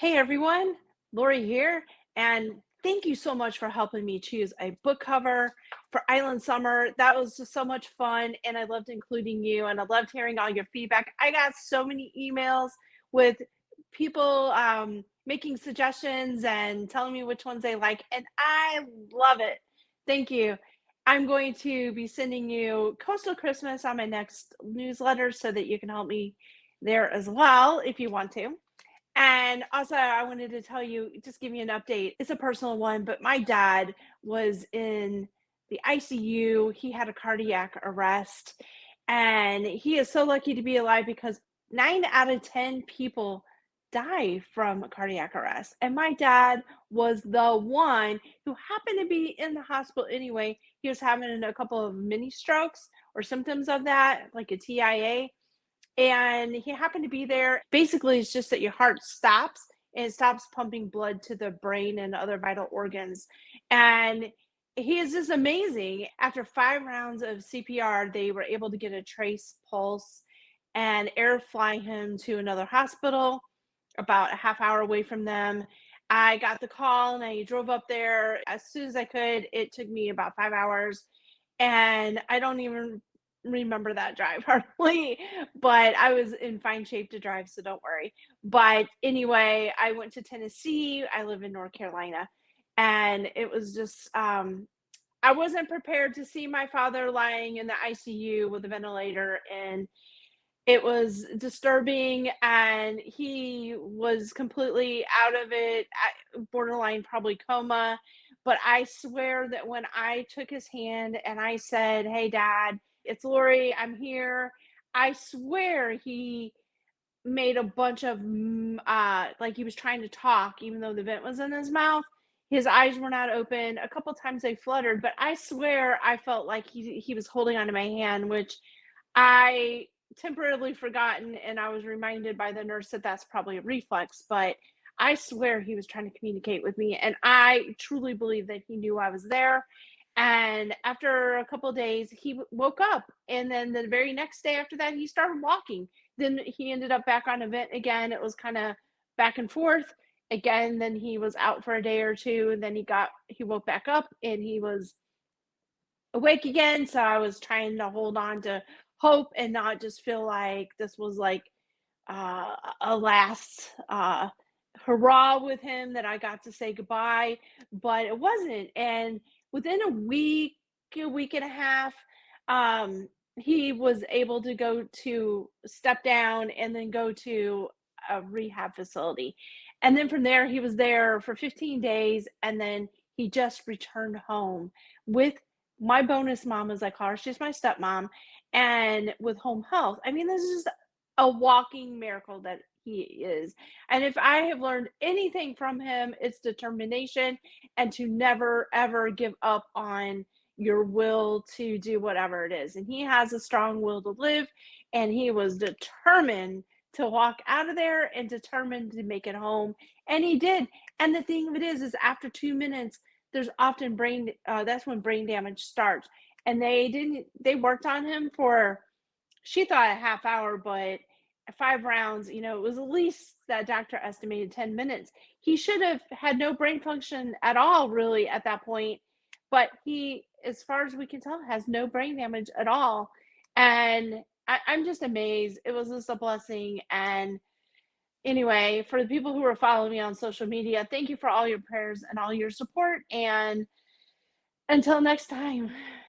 Hey everyone, Lori here, and thank you so much for helping me choose a book cover for Island Summer. That was just so much fun, and I loved including you, and I loved hearing all your feedback. I got so many emails with people making suggestions and telling me which ones they like, and I love it. Thank you. I'm going to be sending you Coastal Christmas on my next newsletter so that you can help me there as well if you want to. And also, I wanted to tell you, just give you an update. It's a personal one, but my dad was in the ICU. He had a cardiac arrest, and he is so lucky to be alive because 9 out of 10 people die from a cardiac arrest. And my dad was the one who happened to be in the hospital anyway. He was having a couple of mini strokes or symptoms of that, like a TIA, and he happened to be there. Basically, it's just that your heart stops and it stops pumping blood to the brain and other vital organs. And he is just amazing. After 5 rounds of CPR, they were able to get a trace pulse and air fly him to another hospital about a half hour away from them. I got the call and I drove up there as soon as I could. It took me about 5 hours, and I don't even remember that drive hardly, but I was in fine shape to drive, so don't worry. But anyway, I went to Tennessee. I live in North Carolina, and it was just I wasn't prepared to see my father lying in the ICU with a ventilator, and it was disturbing, and he was completely out of it, borderline probably coma. But I swear that when I took his hand and I said, "Hey, Dad, it's Lori, I'm here," I swear he made a bunch of like he was trying to talk, even though the vent was in his mouth. His eyes were not open. A couple times they fluttered, but I swear I felt like he was holding onto my hand, which I temporarily forgotten, and I was reminded by the nurse that that's probably a reflex, but I swear he was trying to communicate with me, and I truly believe that he knew I was there. And after a couple of days, he woke up, and then the very next day after that, he started walking. Then he ended up back on a vent again. It was kind of back and forth again. Then he was out for a day or two, and then he woke back up and he was awake again. So I was trying to hold on to hope and not just feel like this was like a last hurrah with him, that I got to say goodbye, but it wasn't. And within a week and a half, he was able to go to step down and then go to a rehab facility. And then from there, he was there for 15 days, and then he just returned home with my bonus mom, as I call her. She's my stepmom, and with home health. I mean, this is a walking miracle that he is. And if I have learned anything from him, it's determination and to never ever give up on your will to do whatever it is. And he has a strong will to live, and he was determined to walk out of there and determined to make it home. And he did. And the thing of it is after 2 minutes, there's often that's when brain damage starts. And they worked on him for, she thought a half hour, but 5 rounds, it was at least that doctor estimated 10 minutes. He should have had no brain function at all, really, at that point. But he, as far as we can tell, has no brain damage at all. And I'm just amazed. It was just a blessing. And anyway, for the people who are following me on social media, thank you for all your prayers and all your support. And until next time.